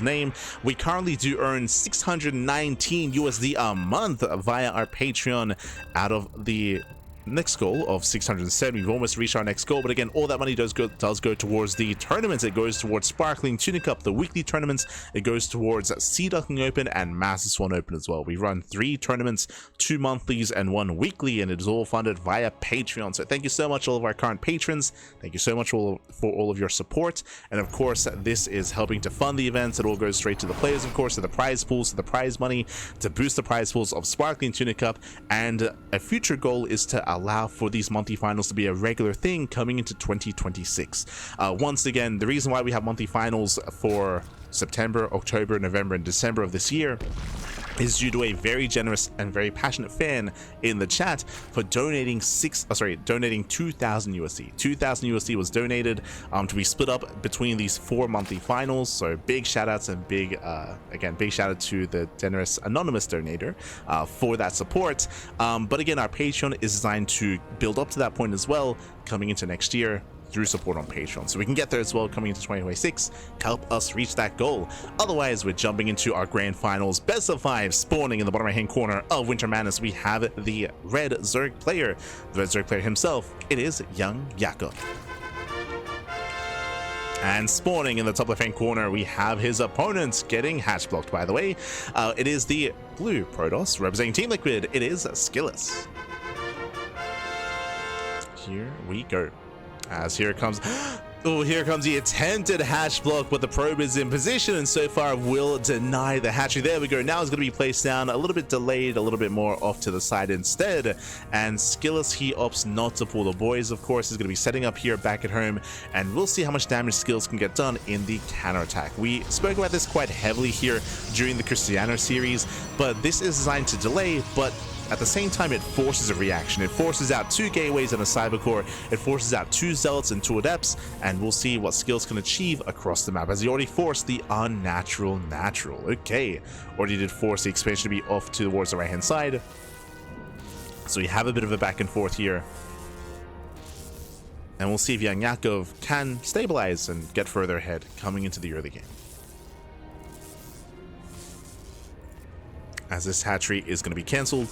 his name. We currently do earn 619 USD a month via our Patreon out of the next goal of 670. We've almost reached our next goal, but again, all that money does go towards the tournaments. It goes towards Sparkling Tuna Cup, the weekly tournaments. It goes towards Duckling Open and Master Swan Open as well. We run 3 tournaments, 2 monthlies and 1 weekly, and it is all funded via Patreon. So thank you so much, all of our current patrons. Thank you so much for all of your support, and of course this is helping to fund the events. It all goes straight to the players, of course, to the prize pools, to the prize money, to boost the prize pools of Sparkling Tuna Cup. And a future goal is to allow for these monthly finals to be a regular thing coming into 2026. Once again, the reason why we have monthly finals for September, October, November, and December of this year is due to a very generous and very passionate fan in the chat for donating 2,000 USD. 2,000 USD was donated to be split up between these 4 monthly finals. So big shout outs and big shout out to the generous anonymous donator for that support. But again, our Patreon is designed to build up to that point as well coming into next year through support on Patreon, so we can get there as well coming into 2026 to help us reach that goal. Otherwise, we're jumping into our grand finals, best of 5, spawning in the bottom right hand corner of Winter Madness. We have the red Zerg player, himself. It is YoungYakov. And spawning in the top left hand corner, we have his opponent getting hatch blocked, by the way. It is the blue Protoss representing Team Liquid. It is SKillous. Here we go. As here comes, here comes the attempted hatch block, but the probe is in position and so far will deny the hatchery. There we go. Now it's going to be placed down, a little bit delayed, a little bit more off to the side instead. And SKillous, he opts not to pull the boys, of course. He's going to be setting up here back at home, and we'll see how much damage Skills can get done in the counterattack. We spoke about this quite heavily here during the Cristiano series, but this is designed to delay, but at the same time, it forces a reaction. It forces out 2 gateways and a cybercore. It forces out 2 zealots and 2 adepts, and we'll see what Skills can achieve across the map, as he already forced the unnatural natural. Okay, already did force the expansion to be off towards the right hand side, so we have a bit of a back and forth here, and we'll see if YoungYakov can stabilize and get further ahead coming into the early game, as this hatchery is going to be cancelled.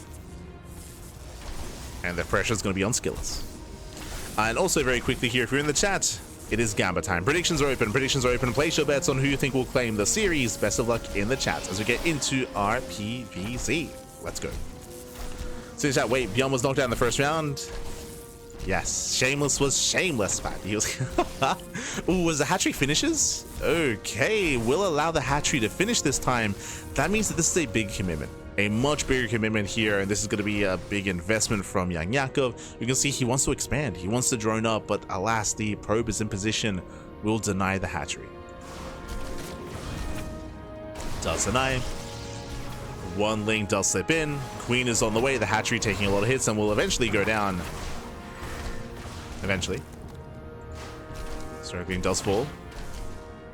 And the pressure is going to be on SKillous. And also very quickly here, if you're in the chat, it is Gamba time. Predictions are open. Place your bets on who you think will claim the series. Best of luck in the chat as we get into our PvZ. Let's go. So in chat, wait, Beyond was knocked out in the first round. Yes, Shameless was shameless, fat. He was ooh, was the hatchery finishes? Okay, we'll allow the hatchery to finish this time. That means that this is a big commitment. A much bigger commitment here, and this is going to be a big investment from YoungYakov. You can see he wants to expand, he wants to drone up, but alas, the probe is in position, will deny the hatchery. Does deny. 1 link does slip in. Queen is on the way, the hatchery taking a lot of hits and will eventually go down. Eventually. Circling does fall.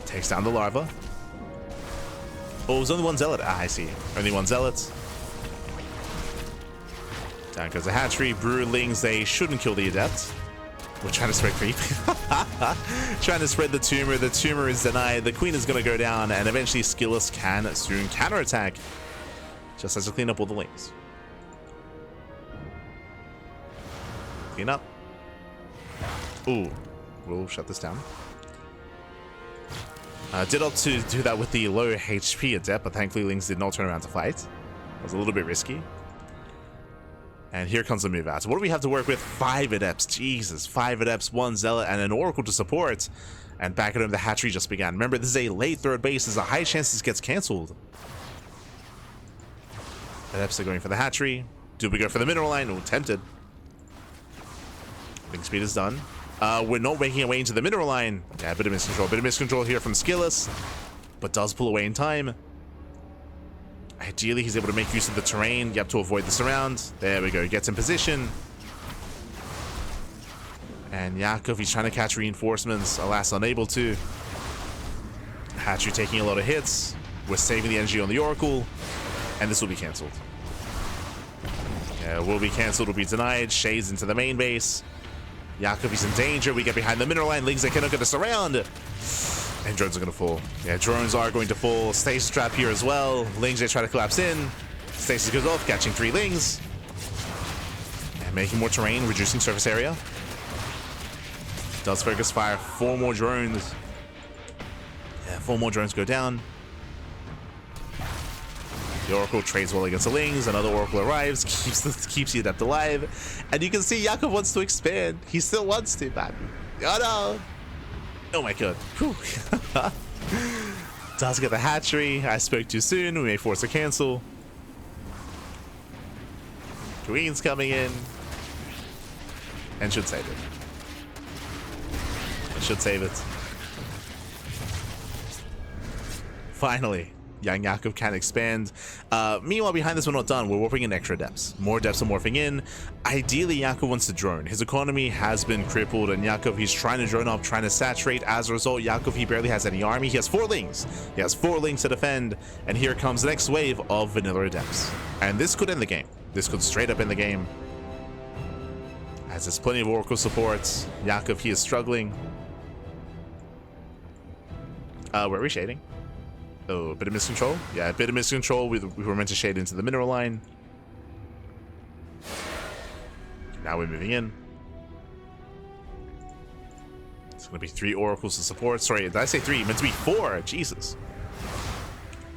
Takes down the larva. Oh, it was only 1 zealot. Ah, I see. Only 1 zealot. Down goes the hatchery. Broodlings, they shouldn't kill the adept. We're trying to spread creep. Trying to spread the tumor. The tumor is denied. The queen is going to go down, and eventually Skillous can soon counterattack. Just has to clean up all the links. Clean up. Ooh. We'll shut this down. Did opt to do that with the low HP adept, but thankfully Lings did not turn around to fight. It was a little bit risky. And here comes the move out. So what do we have to work with? 5 adepts. Jesus, 5 adepts, 1 zealot, and an oracle to support. And back at home, the hatchery just began. Remember, this is a late 3rd base. There's a high chance this gets cancelled. Adepts are going for the hatchery. Do we go for the mineral line? Oh, tempted. Link speed is done. We're not making our way into the mineral line. Yeah, a bit of miscontrol. Bit of miscontrol here from Skillous, but does pull away in time. Ideally, he's able to make use of the terrain. You have to avoid the surround. There we go. Gets in position. And Yakov, he's trying to catch reinforcements. Alas, unable to. Hatchery taking a lot of hits. We're saving the energy on the Oracle. And this will be cancelled. Yeah, will be cancelled. Will be denied. Shades into the main base. Yakov is in danger. We get behind the mineral line. Lings, they cannot get us around. And drones are going to fall. Yeah, drones are going to fall. Stasis trap here as well. Lings, they try to collapse in. Stasis goes off, catching 3 Lings. And making more terrain, reducing surface area. Does focus fire 4 more drones. Yeah, 4 more drones go down. The Oracle trades well against the Lings. Another Oracle arrives, keeps the Adept alive. And you can see Yakov wants to expand. He still wants to, man. Oh no! Oh my god. Does get the hatchery. I spoke too soon. We may force a cancel. Queen's coming in. And should save it. Should save it. Finally, YoungYakov can expand. Meanwhile, behind this, we're not done. We're warping in extra depths. More depths are morphing in. Ideally, Yakov wants to drone. His economy has been crippled, and Yakov, he's trying to drone up, trying to saturate. As a result, Yakov, he barely has any army. He has 4 Lings. He has 4 Lings to defend, and here comes the next wave of vanilla adepts. And this could end the game. This could straight up end the game. As there's plenty of Oracle supports. Yakov, he is struggling. Where are we shading? Oh, a bit of miscontrol? Yeah, a bit of miscontrol. We were meant to shade into the mineral line. Now we're moving in. It's going to be 3 Oracles to support. Sorry, did I say 3? It meant to be 4. Jesus.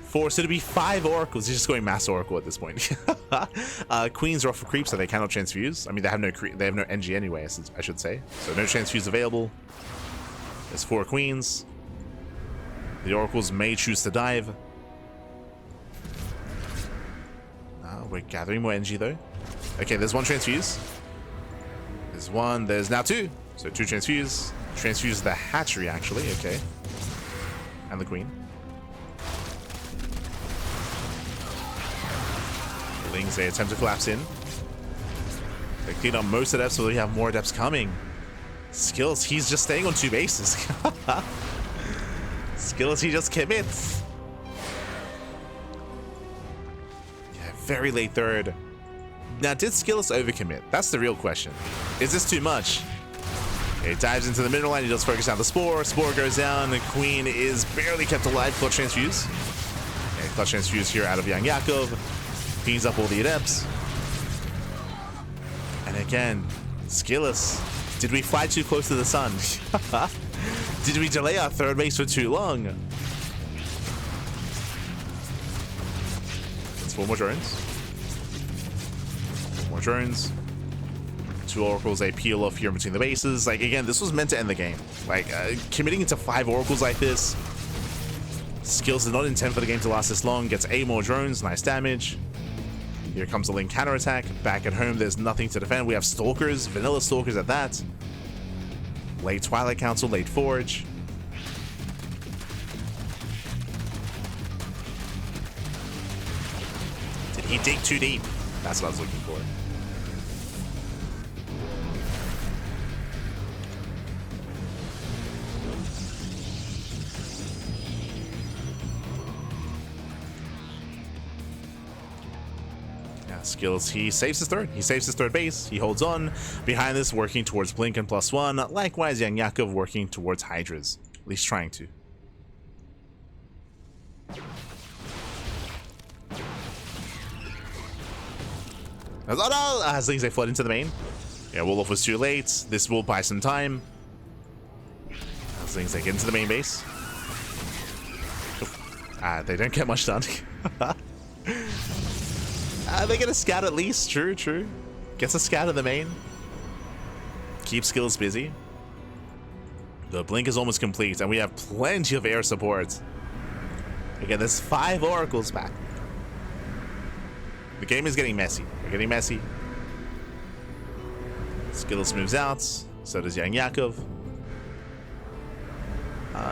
4, so to be 5 Oracles. He's just going mass Oracle at this point. Queens are off for creep, so they cannot transfuse. I mean, they have no NG anyway, I should say. So no transfuse available. There's 4 Queens. The Oracles may choose to dive. We're gathering more NG though. Okay, there's 1 transfuse. There's 1, there's now 2. So 2 transfuse. Transfuse the hatchery actually, okay. And the Queen. The Lings, they attempt to collapse in. They clean up most adepts, so we have more adepts coming. SKillous, he's just staying on 2 bases. SKillous, he just commits. Yeah, very late 3rd. Now, did SKillous overcommit? That's the real question. Is this too much? Okay, dives into the mineral line. He does focus on the Spore. Spore goes down. The Queen is barely kept alive. Clutch transfuse. Okay, clutch transfuse here out of YoungYakov. Cleans up all the adepts. And again, SKillous. Did we fly too close to the sun? Did we delay our 3rd base for too long? It's 4 more drones. 4 more drones. 2 Oracles, they peel off here between the bases. Like, again, this was meant to end the game. Like, committing into 5 Oracles like this. SKillous did not intend for the game to last this long. Gets 8 more drones, nice damage. Here comes the Ling counterattack. Back at home, there's nothing to defend. We have Stalkers, vanilla Stalkers at that. Late Twilight Council, late Forge. Did he dig too deep? That's what I was looking for. SKillous, he saves his 3rd. He saves his 3rd base. He holds on. Behind this, working towards Blink and +1. Likewise, YoungYakov working towards Hydras. At least trying to. Oh no! As Lings, they flood into the main. Yeah, Wolof was too late. This will buy some time. As Lings, they get into the main base. They don't get much done. They get a scout at least. True, true. Gets a scout in the main. Keeps SKillous busy. The Blink is almost complete, and we have plenty of air support. Again, there's 5 Oracles back. The game is getting messy. We're getting messy. SKillous moves out. So does YoungYakov.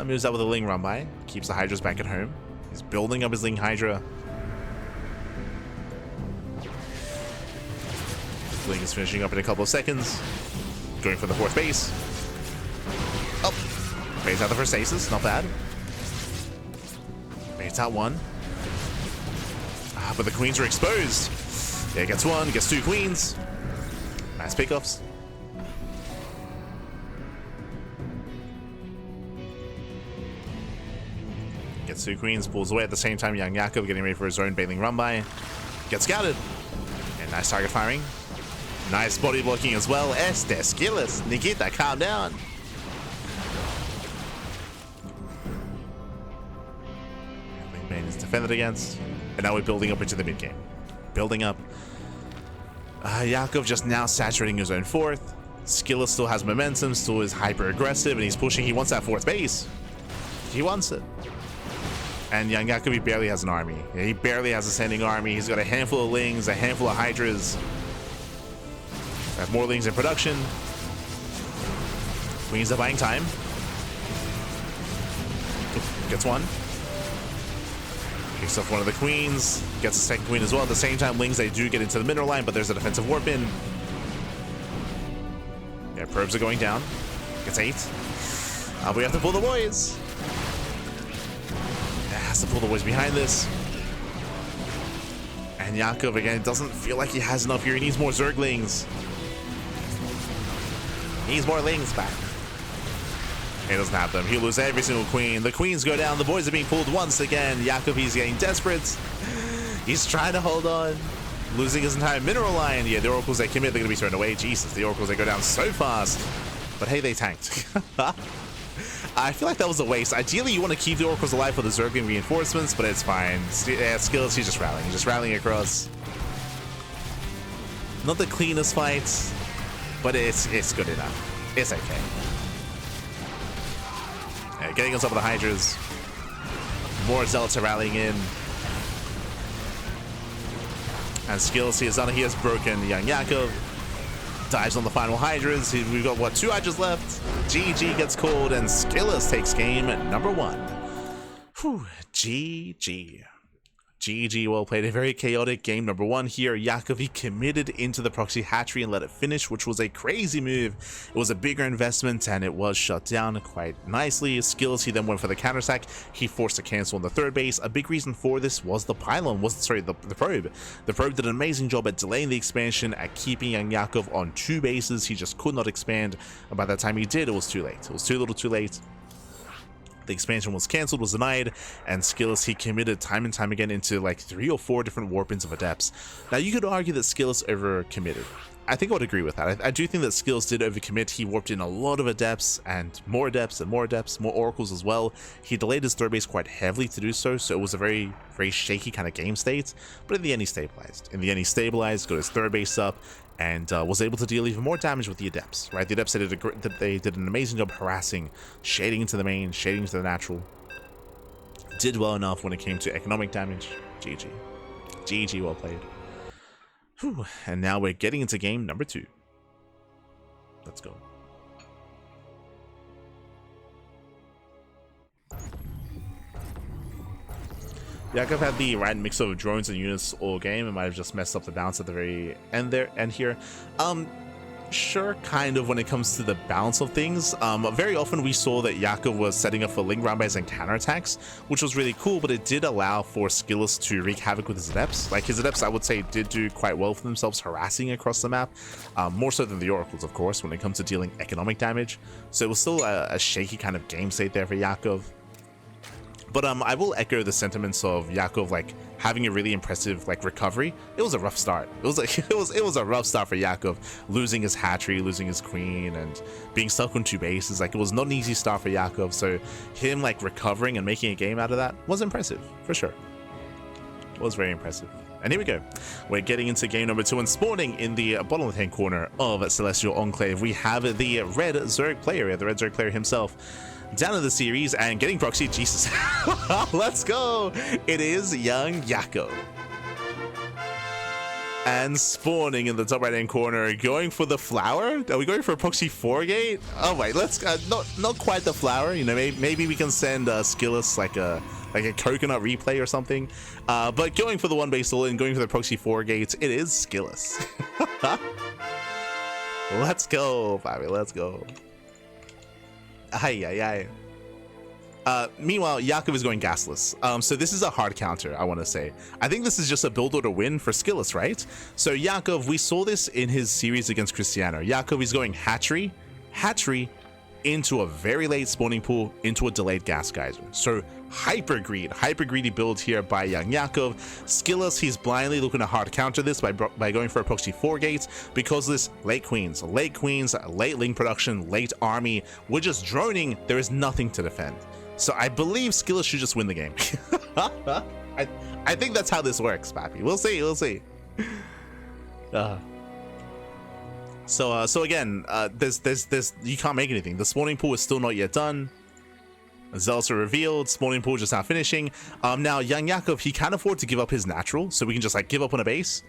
Moves out with a Ling run by. Keeps the Hydras back at home. He's building up his Ling Hydra. Ling is finishing up in a couple of seconds. Going for the 4th base. Oh, baits out the first aces, not bad. Baits out 1. But the Queens are exposed. Yeah, gets 1, gets 2 Queens. Nice pickups. Gets 2 queens, pulls away at the same time. YoungYakov getting ready for his own bailing run by. Gets scouted. And nice target firing. Nice body blocking as well. SKillous. Nikita, calm down. Main is defended against. And now we're building up into the mid game. Building up. Yakov just now saturating his own 4th. SKillous still has momentum, still is hyper aggressive, and he's pushing. He wants that 4th base. He wants it. And YoungYakov, he barely has an army. He barely has a standing army. He's got a handful of Lings, a handful of Hydras. We have more Lings in production. Queens are buying time. Gets one. Picks up one of the queens. Gets a 2nd queen as well. At the same time, Lings, they do get into the mineral line, but there's a defensive warp in. Yeah, probes are going down. Gets 8. We have to pull the boys. Has to pull the boys behind this. And Yakov, again, doesn't feel like he has enough here. He needs more Zerglings. He needs more Lings back. He doesn't have them. He'll lose every single queen. The queens go down. The boys are being pulled once again. Yakov, he's getting desperate. He's trying to hold on. Losing his entire mineral line. Yeah, the oracles they commit, they're going to be thrown away. Jesus, the oracles, they go down so fast. But hey, they tanked. I feel like that was a waste. Ideally, you want to keep the oracles alive for the Zergling reinforcements, but it's fine. Yeah, SKillous, he's just rallying. He's just rallying across. Not the cleanest fight, but it's good enough. It's okay. Yeah, getting on top of the Hydras. More Zealots are rallying in. And SKillous, he has broken YoungYakov. Dives on the final Hydras. We've got, what, 2 Hydras left? GG gets called, and SKillous takes game number 1. Whew, GG. GG, well played. A very chaotic game number 1 here. Yakov, he committed into the proxy hatchery and let it finish, which was a crazy move. It was a bigger investment, and it was shut down quite nicely. SKillous, he then went for the counterattack. He forced a cancel on the 3rd base. A big reason for this was the pylon, the probe. The probe did an amazing job at delaying the expansion, at keeping YoungYakov on 2 bases. He just could not expand, and by the time he did, it was too late. It was too little too late. The expansion was cancelled, was denied, and SKillous, he committed time and time again into like 3 or 4 different warp-ins of Adepts. Now, you could argue that SKillous over-committed. I think I would agree with that. I do think that SKillous did overcommit. He warped in a lot of Adepts, and more Adepts, and more Adepts, more Oracles as well. He delayed his 3rd base quite heavily to do so, so it was a very, very shaky kind of game state, but in the end, he stabilized. In the end, he stabilized, got his 3rd base up, and was able to deal even more damage with the Adepts, right? The Adepts, they did an amazing job harassing, shading into the main, shading into the natural. Did well enough when it came to economic damage. GG. GG, well played. Whew. And now we're getting into game number 2. Let's go. Yakov had the right mix of drones and units all game. It might have just messed up the balance at the very end here. Sure, kind of when it comes to the balance of things. Very often we saw that Yakov was setting up for Ling roundbys and counterattacks, which was really cool, but it did allow for SKillous to wreak havoc with his Adepts. Like, his Adepts, I would say, did do quite well for themselves harassing across the map, more so than the Oracles, of course, when it comes to dealing economic damage. So it was still a shaky kind of game state there for Yakov. But I will echo the sentiments of Yakov, like, having a really impressive, like, recovery. It was a rough start. It was like, it was a rough start for Yakov, losing his hatchery, losing his queen, and being stuck on 2 bases. Like, it was not an easy start for Yakov. So him, like, recovering and making a game out of that was impressive, for sure. It was very impressive. And here we go. We're getting into game number 2, and spawning in the bottom left-hand corner of Celestial Enclave, we have the red Zerg player, the red Zerg player himself, down in the series and getting proxy. Jesus. Let's go. It is YoungYakov. And spawning in the top right-hand corner, going for the flower. Are we going for a proxy 4-gate? Oh wait, let's not quite the flower. You know, maybe we can send SKillous like a coconut replay or something. But going for the 1 base all-in, going for the proxy 4-gates, it is SKillous. Let's go, Bobby. Let's go. Meanwhile, Yakov is going gasless. So this is a hard counter, I want to say. I think this is just a build order win for SKillous, right? So Yakov, we saw this in his series against Cristiano. Yakov is going hatchery, into a very late spawning pool, into a delayed gas geyser. So hyper greedy build here by YoungYakov. SKillous, he's blindly looking to hard counter this by going for a proxy 4 gates because this late queens, late link production, late army. We're just droning. There is nothing to defend. So I believe SKillous should just win the game. I think that's how this works, Pappy. We'll see. So again, there's you can't make anything. The spawning pool is still not yet done. Zealots are revealed. Spawning pool just now finishing. Now YoungYakov, he can't afford to give up his natural, so we can just like give up on a base.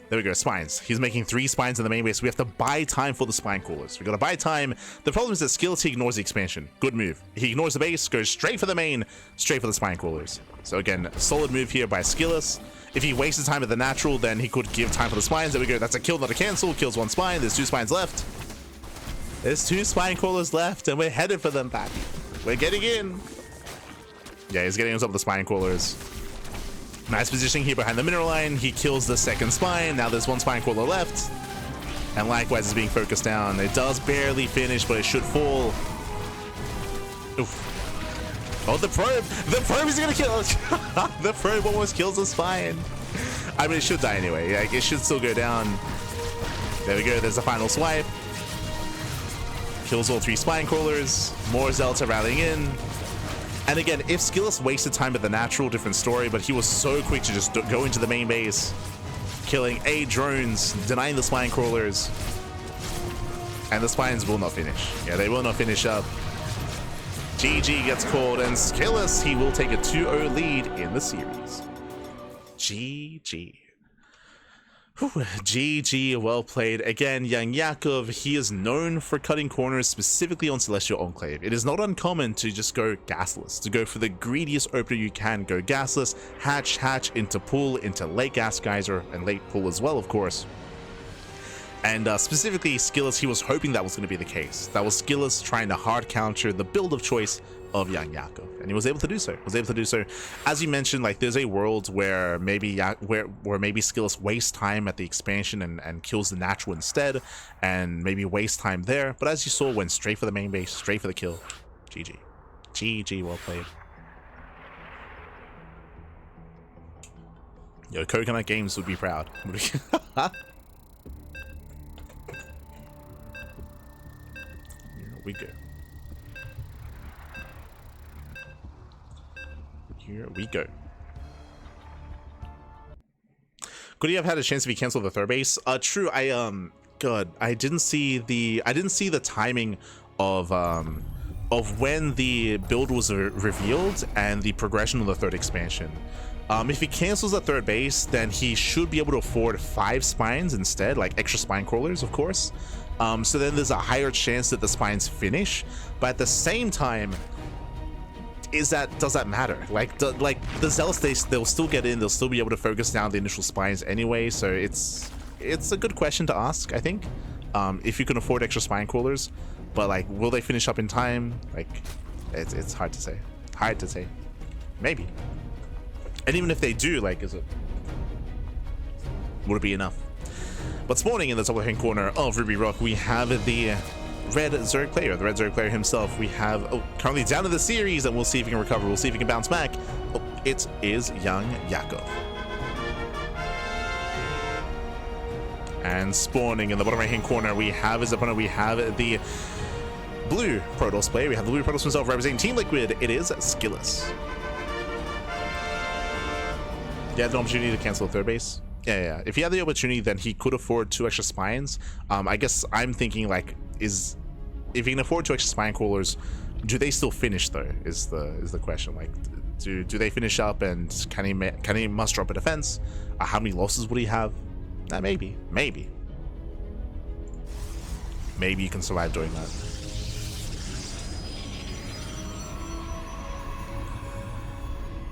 There we go, spines. He's making 3 spines in the main base. We have to buy time for the spine crawlers. We gotta buy time. The problem is that SKillous, he ignores the expansion. Good move. He ignores the base, goes straight for the main, straight for the spine crawlers. So again, solid move here by SKillous. If he wasted time at the natural, then he could give time for the spines. There we go. That's a kill, not a cancel. Kills 1 spine. There's 2 spines left. There's 2 spine crawlers left, and we're headed for them, Pappy. We're getting in. Yeah, he's getting on top of the spine crawlers. Nice positioning here behind the mineral line. He kills the 2nd spine. Now there's 1 spine crawler left. And likewise is being focused down. It does barely finish, but it should fall. Oof. Oh, the probe! The probe is gonna kill us! The probe almost kills the spine. I mean, it should die anyway. Like, it should still go down. There we go. There's the final swipe. Kills all 3 spine crawlers. More zealots are rallying in. And again, if SKillous wasted time at the natural, different story, but he was so quick to just go into the main base, killing 8 drones, denying the spine crawlers. And the spines will not finish. Yeah, they will not finish up. GG gets called, and SKillous, he will take a 2-0 lead in the series. GG. Whew, GG, well played. Again, YoungYakov, he is known for cutting corners specifically on Celestial Enclave. It is not uncommon to just go gasless, to go for the greediest opener you can, go gasless, hatch, into pool, into late gas geyser, and late pool as well, of course. And specifically, SKillous, he was hoping that was going to be the case. That was SKillous trying to hard counter the build of choice of YoungYakov, and he was able to do so. As you mentioned, like, there's a world where maybe maybe SKillous wastes time at the expansion and kills the natural instead, and maybe waste time there. But as you saw, went straight for the main base, straight for the kill. GG, well played. Yo, Coconut Games would be proud. Here we go. Could he have had a chance if he canceled the 3rd base? True. I didn't see the timing of when the build was revealed and the progression of the 3rd expansion. If he cancels the 3rd base, then he should be able to afford 5 spines instead, like extra spine crawlers, of course. So then there's a higher chance that the spines finish, but at the same time, does that matter? Like the zealots, they'll still get in, they'll still be able to focus down the initial spines anyway. So it's a good question to ask, I think, if you can afford extra spine crawlers. But like, will they finish up in time? Like, it's hard to say. Maybe. And even if they do, like, would it be enough? But spawning in the top left-hand corner of Ruby Rock, we have the red Zerg player, himself. We have currently down in the series, and we'll see if he can recover. We'll see if he can bounce back. Oh, it is YoungYakov. And spawning in the bottom right-hand corner, we have his opponent. We have the blue Protoss player. We have the blue Protoss himself representing Team Liquid. It is SKillous. Yeah, the opportunity to cancel the 3rd base. Yeah. If he had the opportunity, then he could afford 2 extra spines. I guess I'm thinking, like, if he can afford 2 extra spine crawlers, do they still finish though? Is the question. Like, do they finish up, and can he muster up a defense? How many losses would he have? Maybe you can survive doing that.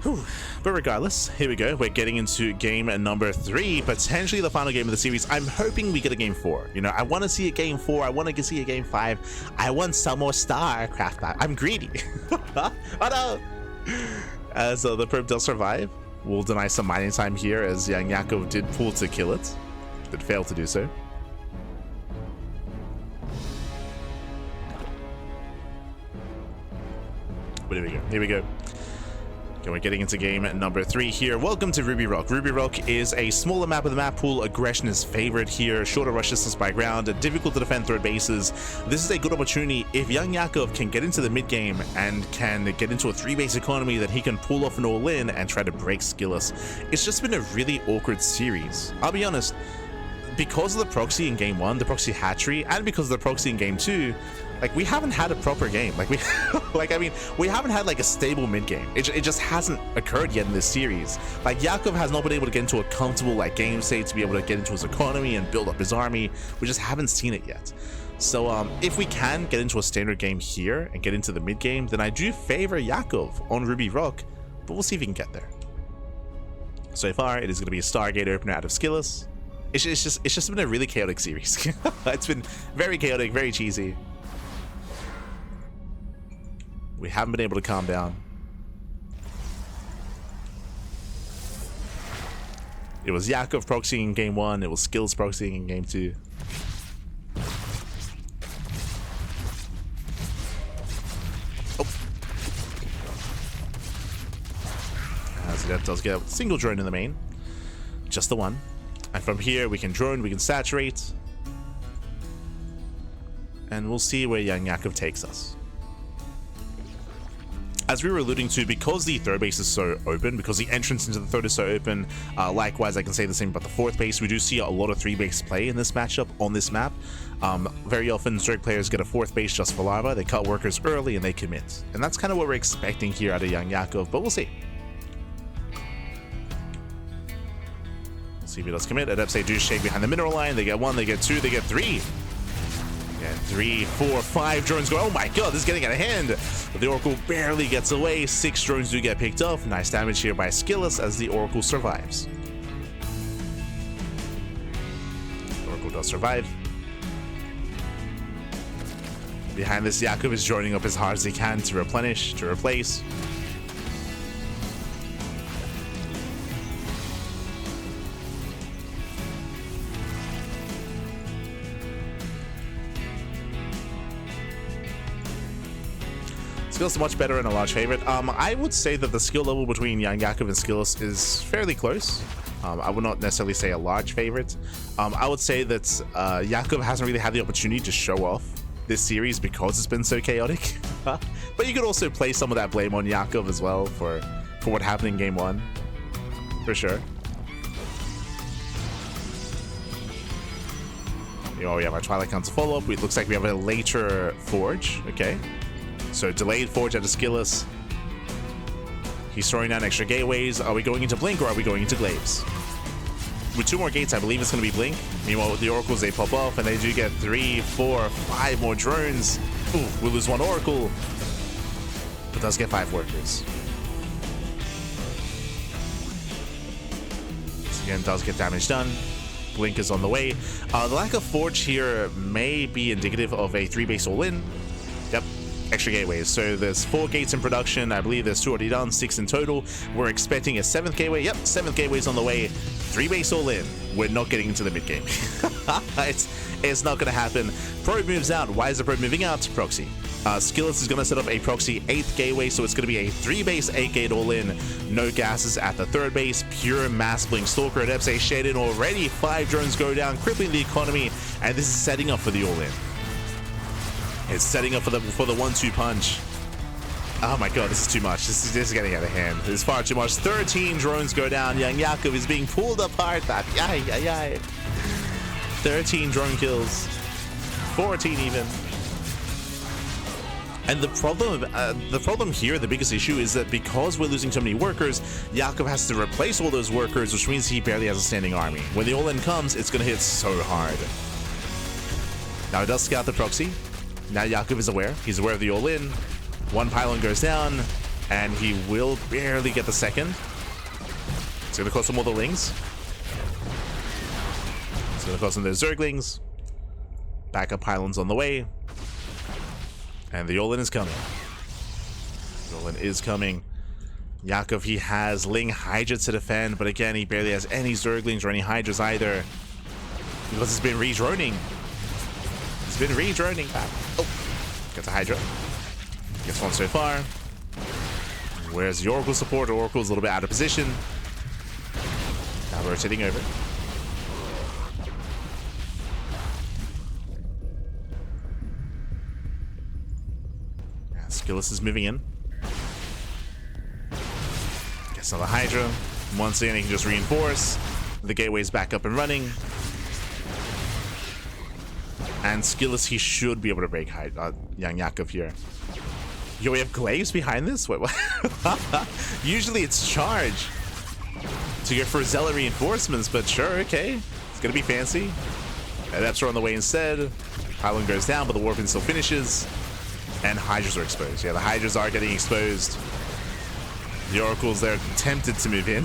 Whew. But regardless, here we go. We're getting into game number 3, potentially the final game of the series. I'm hoping we get a game 4. You know, I want to see a game 4. I want to see a game 5. I want some more StarCraft back. I'm greedy. Oh no! As the probe does survive, we'll deny some mining time here, as YoungYakov did pull to kill it, but failed to do so. But here we go. Okay, we're getting into game number 3 here. Welcome to Ruby Rock. Ruby Rock is a smaller map of the map pool. Aggression is favored here. Shorter rush distance by ground. Difficult to defend third bases. This is a good opportunity if YoungYakov can get into the mid game and can get into a 3-base economy that he can pull off an all-in and try to break SKillous. It's just been a really awkward series. I'll be honest. Because of the proxy in game 1, the proxy hatchery, and because of the proxy in game 2, like, we haven't had a proper game. Like, we haven't had like a stable mid game. It just hasn't occurred yet in this series. Like, Yakov has not been able to get into a comfortable like game state to be able to get into his economy and build up his army. We just haven't seen it yet. So if we can get into a standard game here and get into the mid game, then I do favor Yakov on Ruby Rock, but we'll see if he can get there. So far, it is going to be a Stargate opener out of SKillous. It's just been a really chaotic series. It's been very chaotic, very cheesy. We haven't been able to calm down. It was Yakov proxying in game 1. It was SKillous proxying in game 2. Oh. As that does get a single drone in the main. Just the one. And from here, we can drone, we can saturate. And we'll see where YoungYakov takes us. As we were alluding to, because the third base is so open, because the entrance into the third is so open, likewise, I can say the same about the fourth base. We do see a lot of 3-base play in this matchup on this map. Very often, Zerg players get a 4th base just for lava. They cut workers early and they commit. And that's kind of what we're expecting here out of YoungYakov, but we'll see. See if he does commit. Adepts, they do shake behind the mineral line. They get 1, they get 2, they get 3. And 3, 4, 5 drones go. Oh my god, this is getting out of hand. But the Oracle barely gets away. 6 drones do get picked off. Nice damage here by SKillous as the Oracle survives. The Oracle does survive. Behind this, Yakov is joining up as hard as he can to replenish, to replace. SKillous is much better and a large favorite. I would say that the skill level between YoungYakov and SKillous is fairly close. I would not necessarily say a large favorite. I would say that Yakov hasn't really had the opportunity to show off this series because it's been so chaotic. But you could also place some of that blame on Yakov as well for what happened in game 1, for sure. Oh, we have our Twilight Council follow-up. It looks like we have a later Forge. Okay. So delayed Forge out of SKillous. He's throwing down extra gateways. Are we going into Blink or are we going into Glaives? With 2 more gates, I believe it's going to be Blink. Meanwhile, with the Oracles, they pop off and they do get 3, 4, 5 more drones. Ooh, we'll lose 1 Oracle. But does get 5 workers. This again does get damage done. Blink is on the way. The lack of Forge here may be indicative of a 3-base all-in. Yep. Extra gateways. So there's 4 gates in production. I believe there's 2 already done, 6 in total. We're expecting a 7th gateway. Yep, 7th gateway's on the way. 3-base all in. We're not getting into the mid game. It's not going to happen. Probe moves out. Why is the probe moving out? Proxy. SKillous is going to set up a proxy 8th gateway, so it's going to be a 3-base 8-gate all in. No gases at the 3rd base. Pure mass blink stalker. Adepts a shade in already. 5 drones go down, crippling the economy, and this is setting up for the all in. It's setting up for the 1-2 punch. Oh my god, this is too much. This is getting out of hand. This is far too much. 13 drones go down. YoungYakov is being pulled apart. 13 drone kills. 14 even. And the problem here, the biggest issue, is that because we're losing so many workers, Yakov has to replace all those workers, which means he barely has a standing army. When the all-in comes, it's going to hit so hard. Now it does scout the proxy. Now Yakov is aware. He's aware of the all-in. 1 pylon goes down, and he will barely get the 2nd. It's going to cost him all the lings. It's going to cost him those Zerglings. Backup pylons on the way. And the all-in is coming. The all-in is coming. Yakov, he has Ling Hydra to defend, but again, he barely has any Zerglings or any Hydras either. Because it's been re-droning. It's been re-droning. Oh, gets a Hydra. Gets 1 so far. Where's the Oracle support? Oracle's a little bit out of position. Now rotating over. SKillous is moving in. Gets another Hydra. Once again, he can just reinforce. The gateway's back up and running. And SKillous, he should be able to break YoungYakov here. Yo, we have glaives behind this? Wait, what? Usually it's charge to go for zealot reinforcements, but sure, okay. It's gonna be fancy. Adepts are on the way instead. Pylon goes down, but the Warpin still finishes. And Hydras are exposed. Yeah, the Hydras are getting exposed. The Oracles, they're tempted to move in.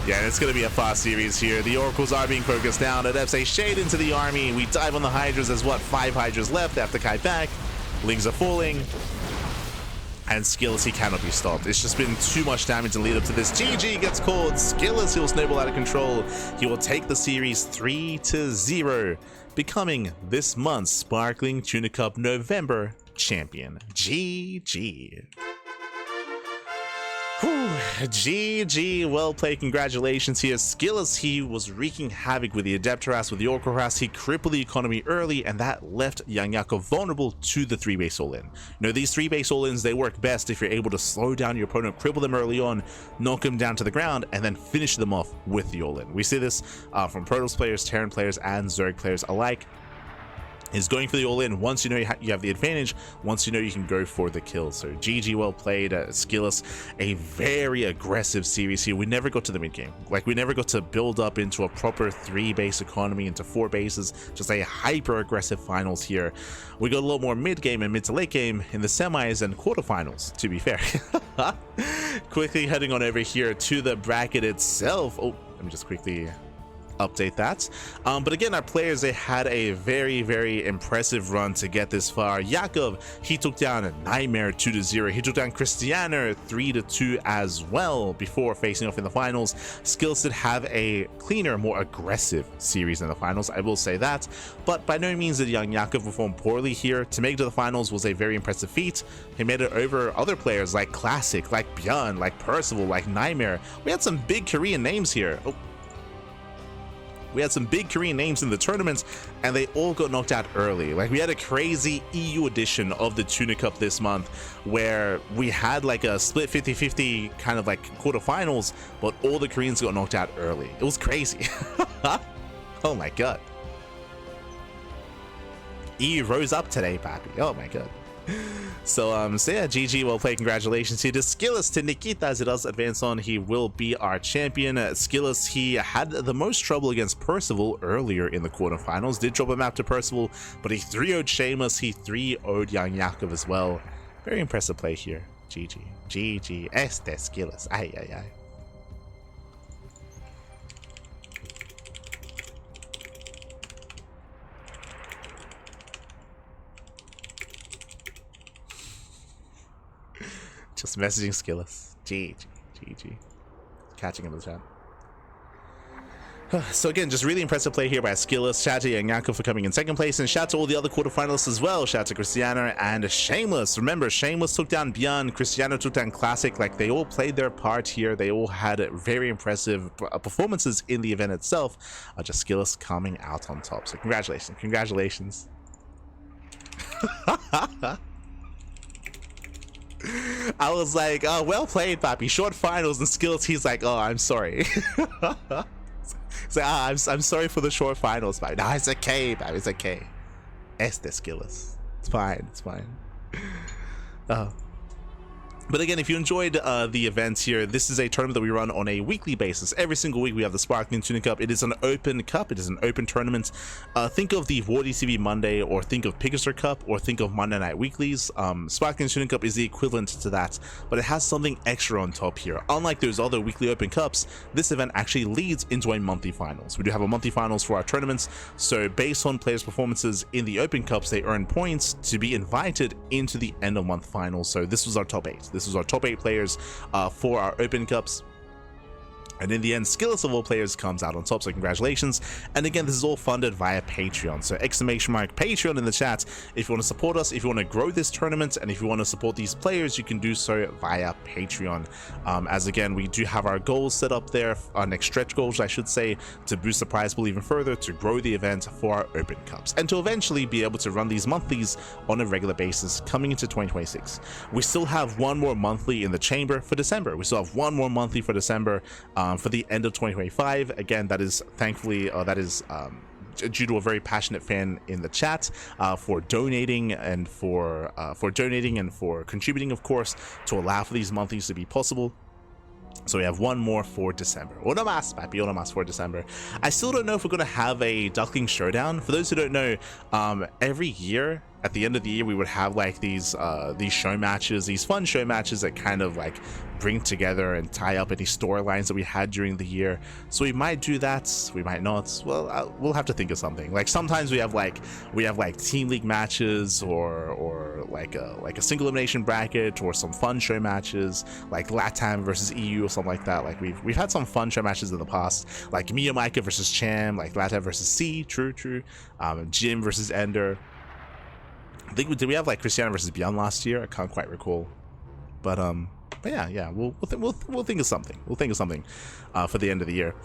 Yeah, and it's going to be a fast series here. The Oracles are being focused down. Adepts a shade into the army. We dive on the Hydras. There's what, 5 Hydras left after kite back. Lings are falling. And SKillous, he cannot be stopped. It's just been too much damage in lead up to this. GG gets called. SKillous, he'll snowball out of control. He will take the series 3-0, becoming this month's Sparkling Tuna Cup November champion. GG. Whew, GG, well played, congratulations here. SKillous, he was wreaking havoc with the Adept harass, with the Oracle harass. He crippled the economy early, and that left YoungYakov vulnerable to the 3-base all-in. You know, these 3-base all-ins, they work best if you're able to slow down your opponent, cripple them early on, knock them down to the ground, and then finish them off with the all-in. We see this from Protoss players, Terran players, and Zerg players alike. Is going for the all-in once you know you have the advantage, once you know you can go for the kill. So GG, well played. SKillous, a very aggressive series here. We never got to the mid game. Like, we never got to build up into a proper 3-base economy, into 4 bases, just a hyper aggressive finals here. We got a lot more mid game and mid to late game in the semis and quarterfinals, to be fair. Quickly heading on over here to the bracket itself. Oh, let me just quickly update that. But again, our players, they had a very impressive run to get this far. Yakov, he took down a Nightmare 2-0. He took down Cristiano 3-2 as well before facing off in the finals. SKillous did have a cleaner, more aggressive series in the finals, I will say that, but by no means did YoungYakov perform poorly here. To make it to the finals was a very impressive feat. He made it over other players like Classic, like Björn, like Percival, like Nightmare. We had some big Korean names here. Oh, we had some big Korean names in the tournaments, and they all got knocked out early. Like, we had a crazy EU edition of the Tuna Cup this month where we had like a split 50-50 kind of like quarterfinals, but all the Koreans got knocked out early. It was crazy. Oh my god. EU rose up today, papi. Oh my god. So yeah, GG, well played, congratulations here to SKillous, to Nikita, as it does advance on. He will be our champion. SKillous, he had the most trouble against Percival earlier in the quarterfinals, did drop a map to Percival, but he 3-0'd Shameless, he 3-0'd YoungYakov as well. Very impressive play here. GG. GG. Este SKillous. Ay, ay, ay. Just messaging SKillous. GG. Catching him in the chat. So again, just really impressive play here by SKillous. Shout out to YoungYakov for coming in second place, and shout out to all the other quarterfinalists as well. Shout out to Cristiano and Shameless. Remember, Shameless took down Björn, Cristiano took down Classic. Like, they all played their part here. They all had very impressive performances in the event itself. Just SKillous coming out on top. So congratulations. I was like, oh, well played, papi. Short finals and SKillous. He's like, oh, I'm sorry. He's like, I'm sorry for the short finals, papi. No, it's okay, papi. It's okay. Este SKillous. It's fine. It's fine. But again, if you enjoyed the events here, this is a tournament that we run on a weekly basis. Every single week we have the Sparkling Tuna Cup. It is an open cup. It is an open tournament. Think of the War DCB Monday, or think of PvZ Cup, or think of Monday Night Weeklies. Sparkling Tuna Cup is the equivalent to that, but it has something extra on top here. Unlike those other weekly open cups, this event actually leads into a monthly finals. We do have a monthly finals for our tournaments, so based on players' performances in the open cups, they earn points to be invited into the end of month finals. So this was our top 8. This was our top 8 players for our open cups. And in the end, SKillous of all players comes out on top, so congratulations. And again, this is all funded via Patreon, so !Patreon in the chat if you want to support us, if you want to grow this tournament, and if you want to support these players, you can do so via Patreon. As again, we do have our goals set up there, our next stretch goals, I should say, to boost the prize pool even further, to grow the event for our Open Cups, and to eventually be able to run these monthlies on a regular basis coming into 2026. We still have one more monthly in the chamber for December. We still have one more monthly for December. For the end of 2025. Again, that is thankfully due to a very passionate fan in the chat for donating and for contributing, of course, to allow for these monthlies to be possible. So we have one more for December. Una más, papi, una más for December. I still don't know if we're going to have a Duckling showdown. For those who don't know, every year at the end of the year, we would have like these show matches, these fun show matches that kind of like bring together and tie up any storylines that we had during the year. So we might do that, we might not. Well, we'll have to think of something. Like sometimes we have like team league matches or like a single elimination bracket or some fun show matches like LATAM versus EU or something like that. Like we've had some fun show matches in the past, like YoungYakov versus Cham, like LATAM versus C, true, Jim versus Ender. I think did we have like Cristiano versus Beyond last year? I can't quite recall, but yeah, we'll think of something. We'll think of something for the end of the year.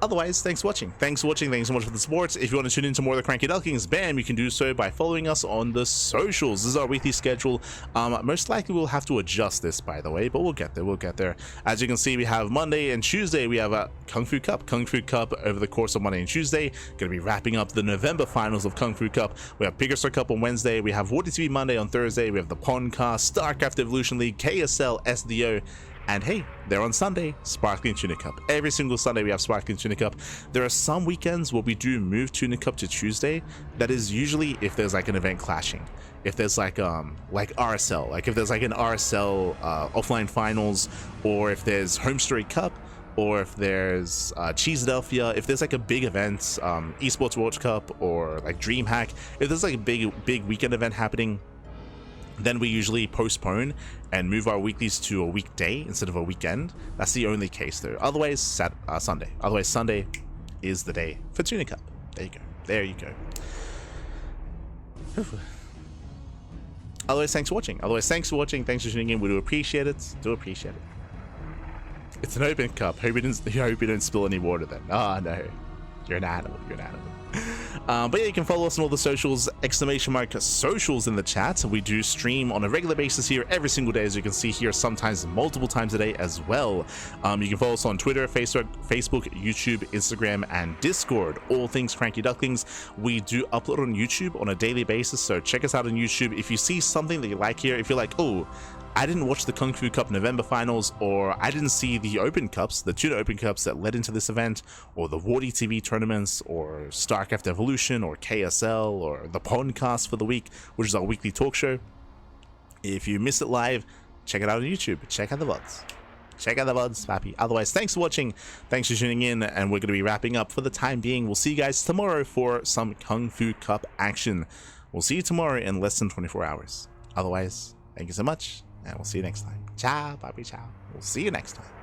Otherwise, thanks for watching. Thanks so much for the support. If you want to tune into more of the Cranky Ducklings, bam, you can do so by following us on the socials. This is our weekly schedule. Most likely we'll have to adjust this, by the way, but we'll get there. As you can see, we have Monday and Tuesday, we have a Kung Fu Cup over the course of Monday and Tuesday. Going to be wrapping up the November finals of Kung Fu Cup. We have Bigger Star Cup on Wednesday. We have Water TV Monday on Thursday. We have the Podcast, StarCraft Evolution League, KSL, SDO. And hey, they're on Sunday, Sparkling Tuna Cup. Every single Sunday we have Sparkling Tuna Cup. There are some weekends where we do move Tuna Cup to Tuesday. That is usually if there's like an event clashing. If there's like RSL, like if there's like an RSL offline finals, or if there's Home Story Cup, or if there's Cheesedelphia, if there's like a big event, Esports World Cup, or like DreamHack, if there's like a big weekend event happening, then we usually postpone and move our weeklies to a weekday instead of a weekend. That's the only case though. Otherwise, Sunday. Otherwise, Sunday is the day for Tuna Cup. There you go. Otherwise, thanks for watching. Thanks for tuning in. We do appreciate it. It's an open cup. Hope you don't spill any water then. Oh no. You're an animal. But yeah, you can follow us on all the socials, !socials in the chat. We do stream on a regular basis here every single day, as you can see here, sometimes multiple times a day as well. You can follow us on Twitter, Facebook, YouTube, Instagram, and Discord. All things Cranky Ducklings. We do upload on YouTube on a daily basis, so check us out on YouTube. If you see something that you like here, if you're like, oh, I didn't watch the Kung Fu Cup November finals, or I didn't see the Open Cups, the Tuna Open Cups that led into this event, or the Warty TV tournaments, or StarCraft Evolution, or KSL, or the Podcast for the week, which is our weekly talk show. If you miss it live, check it out on YouTube. Check out the VODs. Happy. Otherwise, thanks for watching. Thanks for tuning in, and we're going to be wrapping up for the time being. We'll see you guys tomorrow for some Kung Fu Cup action. We'll see you tomorrow in less than 24 hours. Otherwise, thank you so much. And we'll see you next time. Ciao, papi, ciao. We'll see you next time.